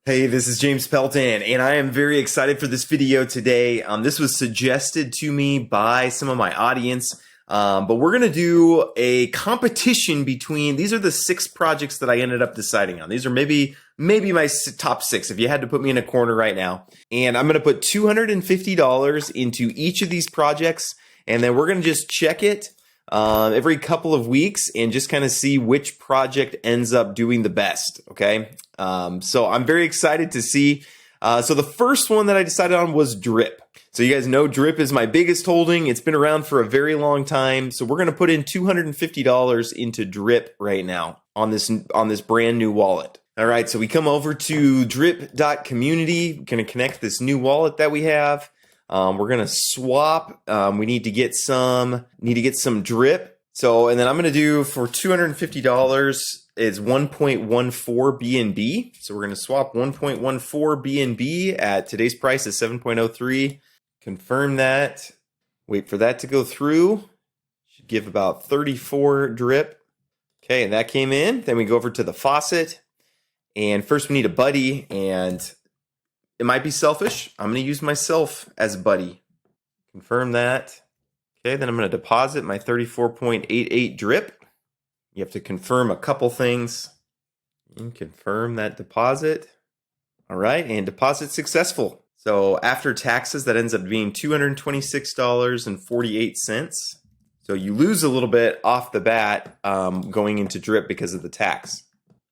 Hey, this is James Pelton, and I am very excited for this video today. This was suggested to me by some of my audience, but we're going to do a competition between, these are the 6 projects that I ended up deciding on. These are maybe my top 6 if you had to put me in a corner right now. And I'm going to put $250 into each of these projects, and then we're going to just check it every couple of weeks and just kind of see which project ends up doing the best, okay? So I'm very excited to see. So the first one that I decided on was Drip. So you guys know Drip is my biggest holding. It's been around for a very long time. So we're going to put in $250 into Drip right now on this brand new wallet. All right, so we come over to drip.community. We're going to connect this new wallet that we have. We're going to swap. We need to get some Drip. So, and then I'm going to do for $250 is 1.14 BNB. So we're going to swap 1.14 BNB at today's price is 7.03. Confirm that. Wait for that to go through. Should give about 34 Drip. Okay, and that came in. Then we go over to the faucet. And first we need a buddy, and it might be selfish. I'm going to use myself as a buddy. Confirm that. Okay, then I'm going to deposit my 34.88 Drip. You have to confirm a couple things. And confirm that deposit. All right, and deposit successful. So after taxes, that ends up being $226.48. So you lose a little bit off the bat going into Drip because of the tax.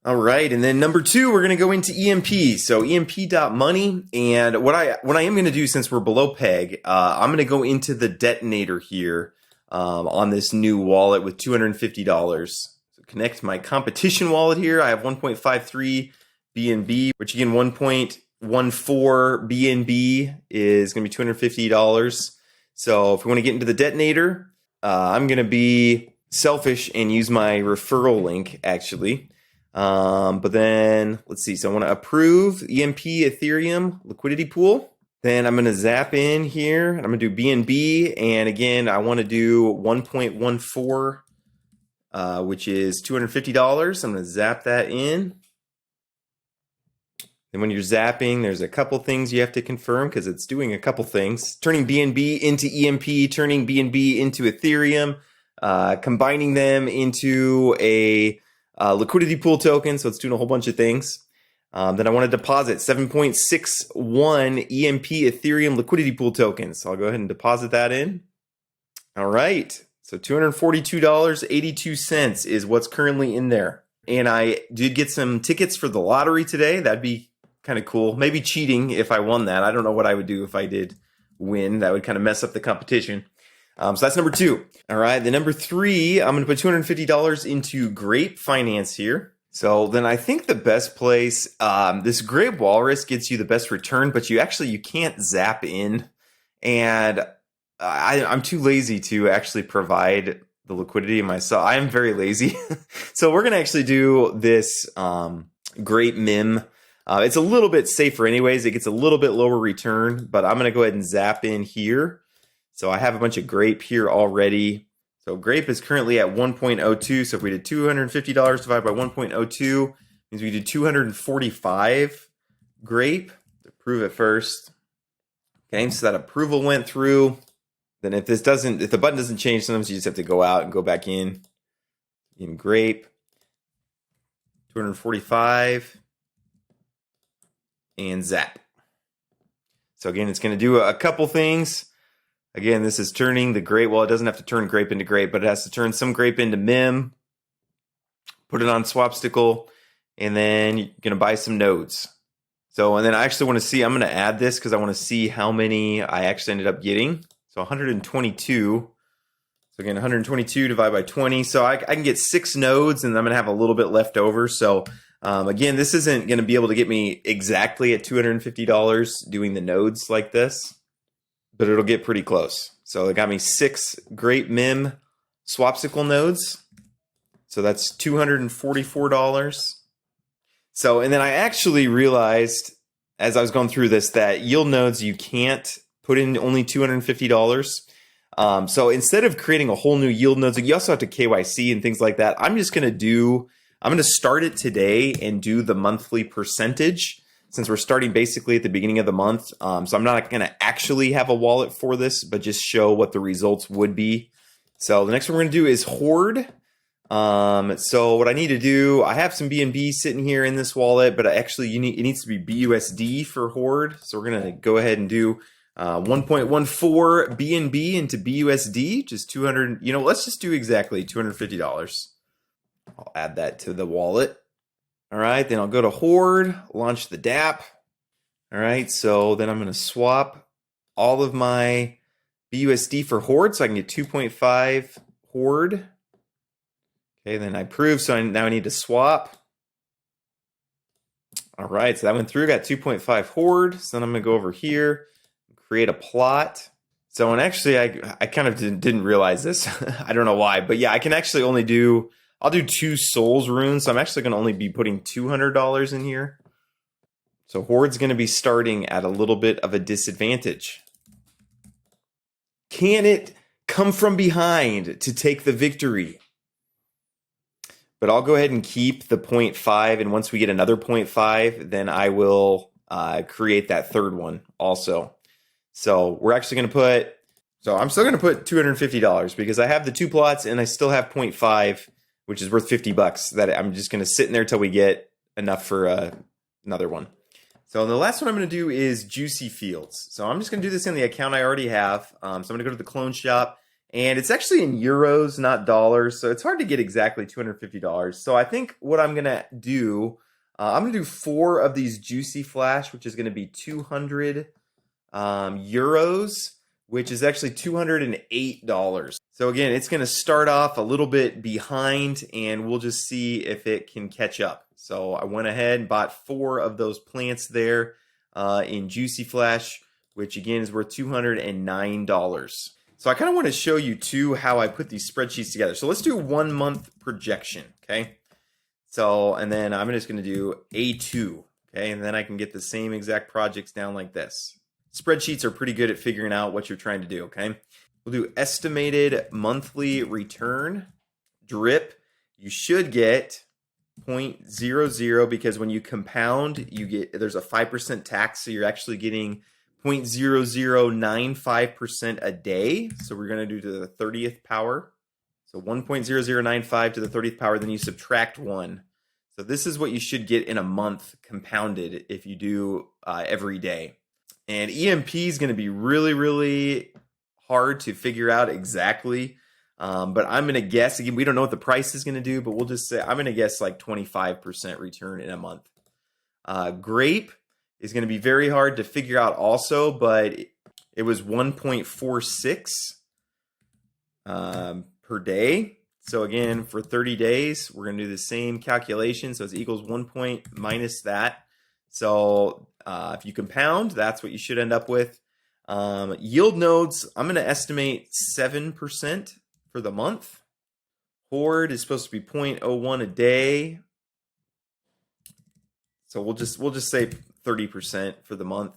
All right, and then number 2, we're going to go into EMP. So EMP.money, and what I am going to do, since we're below peg, I'm going to go into the detonator here on this new wallet with $250. So connect my competition wallet here. I have 1.53 BNB, which again 1.14 BNB is going to be $250. So if we want to get into the detonator, I'm going to be selfish and use my referral link actually. But then let's see. So I want to approve EMP Ethereum liquidity pool. Then I'm going to zap in here and I'm going to do BNB. And again, I want to do 1.14, which is $250. I'm going to zap that in. And when you're zapping, there's a couple things you have to confirm because it's doing a couple things. Turning BNB into EMP, turning BNB into Ethereum, combining them into a liquidity pool token, so it's doing a whole bunch of things. Then I want to deposit 7.61 EMP Ethereum liquidity pool tokens. So I'll go ahead and deposit that in. All right, so $242.82 is what's currently in there. And I did get some tickets for the lottery today. That'd be kind of cool. Maybe cheating if I won that. I don't know what I would do if I did win. That would kind of mess up the competition. So that's number 2. All right, the number 3, I'm going to put $250 into Grape Finance here. So then I think the best place, this Grape Walrus gets you the best return, but you can't zap in. And I'm too lazy to actually provide the liquidity myself. I am very lazy. So we're going to actually do this Grape Mim. It's a little bit safer anyways. It gets a little bit lower return, but I'm going to go ahead and zap in here. So I have a bunch of Grape here already. So Grape is currently at 1.02. So if we did $250 divided by 1.02, means we did 245 Grape. Approve it first. Okay, so that approval went through. Then if the button doesn't change, sometimes you just have to go out and go back in Grape. 245 and zap. So again, it's going to do a couple things. Again, this is turning the Grape. Well, it doesn't have to turn Grape into Grape, but it has to turn some Grape into MIM. Put it on Swapsticle, and then you're going to buy some nodes. So, and then I actually want to see, I'm going to add this because I want to see how many I actually ended up getting. So 122. So again, 122 divided by 20. So I can get 6 nodes, and I'm going to have a little bit left over. So again, this isn't going to be able to get me exactly at $250 doing the nodes like this, but it'll get pretty close. So it got me 6 Grape Mim Swapsicle nodes. So that's $244. So, and then I actually realized as I was going through this that Yieldnodes, you can't put in only $250. So instead of creating a whole new Yieldnodes, you also have to KYC and things like that. I'm going to start it today and do the monthly percentage. since we're starting basically at the beginning of the month. So I'm not going to actually have a wallet for this, but just show what the results would be. So the next one we're going to do is Horde. So what I need to do, I have some BNB sitting here in this wallet, but actually it needs to be BUSD for Horde. So we're going to go ahead and do 1.14 BNB into BUSD, just 200, let's just do exactly $250. I'll add that to the wallet. All right, then I'll go to Horde, launch the DApp. All right, so then I'm going to swap all of my BUSD for Horde so I can get 2.5 Horde. Okay, then I approve, so now I need to swap. All right, so that went through, got 2.5 Horde. So then I'm gonna go over here, create a plot. So, and actually I kind of didn't realize this. I don't know why, but yeah, I can actually only I'll do 2 souls runes. So I'm actually gonna only be putting $200 in here. So Horde's gonna be starting at a little bit of a disadvantage. Can it come from behind to take the victory? But I'll go ahead and keep the 0.5, and once we get another 0.5, then I will create that third one also. So we're actually going to I'm still going to put $250 because I have the 2 plots and I still have 0.5, which is worth $50 that I'm just going to sit in there till we get enough for another one. So the last one I'm going to do is JuicyFields. So I'm just going to do this in the account I already have. So I'm going to go to the clone shop. And it's actually in euros, not dollars, so it's hard to get exactly $250. So I think what I'm gonna do, I'm gonna do 4 of these Juicy Flash, which is gonna be 200 euros, which is actually $208. So again, it's gonna start off a little bit behind, and we'll just see if it can catch up. So I went ahead and bought 4 of those plants there in Juicy Flash, which again is worth $209. So I kind of want to show you too how I put these spreadsheets together. So let's do 1 month projection, okay? So, and then I'm just going to do A2, okay? And then I can get the same exact projects down like this. Spreadsheets are pretty good at figuring out what you're trying to do, okay? We'll do estimated monthly return, drip. You should get 0.00 because when you compound, there's a 5% tax, so you're actually getting 0.0095% a day. So we're going to do to the 30th power. So 1.0095 to the 30th power, then you subtract 1. So this is what you should get in a month compounded if you do every day. And EMP is going to be really, really hard to figure out exactly. But I'm going to guess, again, we don't know what the price is going to do, but we'll just say, I'm going to guess like 25% return in a month. Grape is going to be very hard to figure out also, but it was 1.46 per day. So again, for 30 days, we're going to do the same calculation. So it's equals 1 point minus that. So if you compound, that's what you should end up with. Yieldnodes, I'm going to estimate 7% for the month. Horde is supposed to be 0.01 a day. So we'll just say 30% for the month.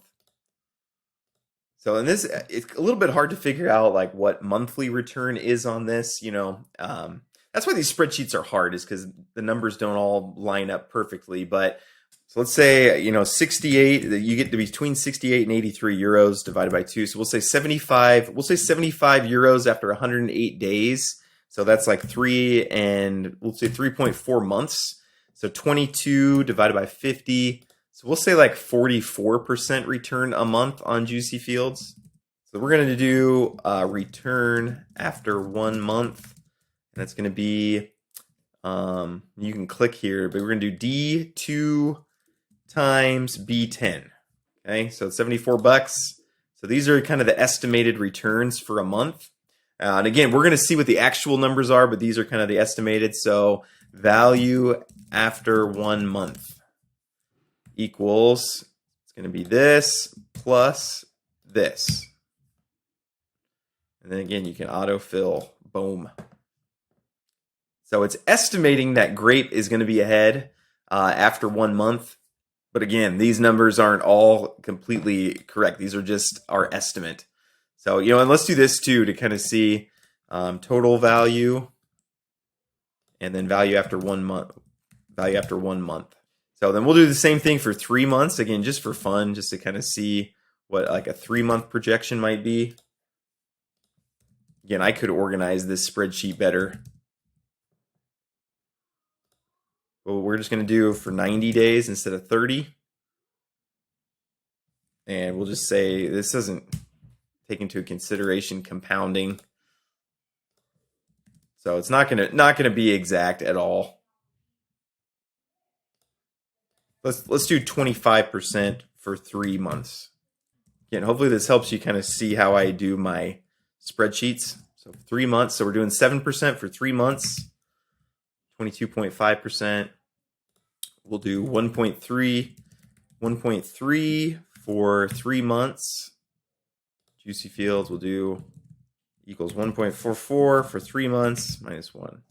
So in this, it's a little bit hard to figure out like what monthly return is on this. That's why these spreadsheets are hard, is because the numbers don't all line up perfectly. But so let's say 68, you get to between 68 and 83 euros divided by 2. So we'll say 75. We'll say 75 euros after 108 days. So that's like we'll say 3.4 months. So 22 divided by 50. So we'll say like 44% return a month on JuicyFields. So we're going to do return after 1 month. And that's going to be, you can click here, but we're going to do D2 times B10. Okay, so it's $74. So these are kind of the estimated returns for a month. And again, we're going to see what the actual numbers are, but these are kind of the estimated. So value after 1 month equals, it's going to be this plus this. And then again, you can autofill, boom. So it's estimating that Grape is going to be ahead after 1 month. But again, these numbers aren't all completely correct. These are just our estimate. So, and let's do this too to kind of see total value and then value after 1 month. Value after 1 month. So then we'll do the same thing for 3 months, again, just for fun, just to kind of see what like a 3-month projection might be. Again, I could organize this spreadsheet better. But we're just going to do for 90 days instead of 30. And we'll just say this doesn't take into consideration compounding. So it's not gonna be exact at all. Let's do 25% for 3 months. Again, hopefully this helps you kind of see how I do my spreadsheets. So 3 months, so we're doing 7% for 3 months, 22.5%. We'll do 1.3 for 3 months. JuicyFields will do equals 1.44 for 3 months minus 1.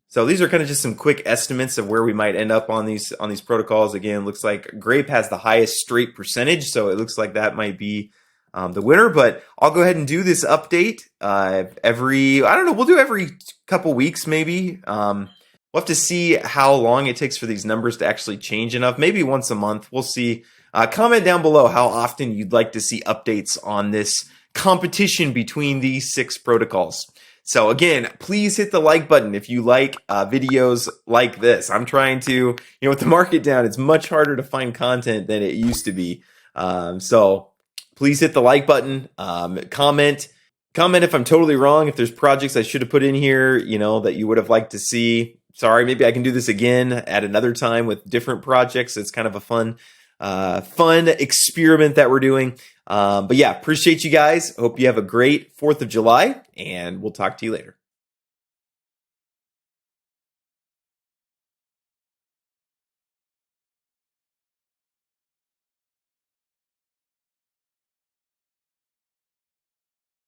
So these are kind of just some quick estimates of where we might end up on these protocols. Again, looks like Grape has the highest straight percentage, so it looks like that might be the winner. But I'll go ahead and do this update we'll do every couple weeks maybe. We'll have to see how long it takes for these numbers to actually change enough. Maybe once a month. We'll see. Comment down below how often you'd like to see updates on this competition between these 6 protocols. So again, please hit the like button if you like videos like this. I'm trying to, with the market down, it's much harder to find content than it used to be. So please hit the like button, comment if I'm totally wrong, if there's projects I should have put in here, that you would have liked to see. Sorry, maybe I can do this again at another time with different projects. It's kind of a fun experiment that we're doing. But yeah, appreciate you guys. Hope you have a great 4th of July, and we'll talk to you later.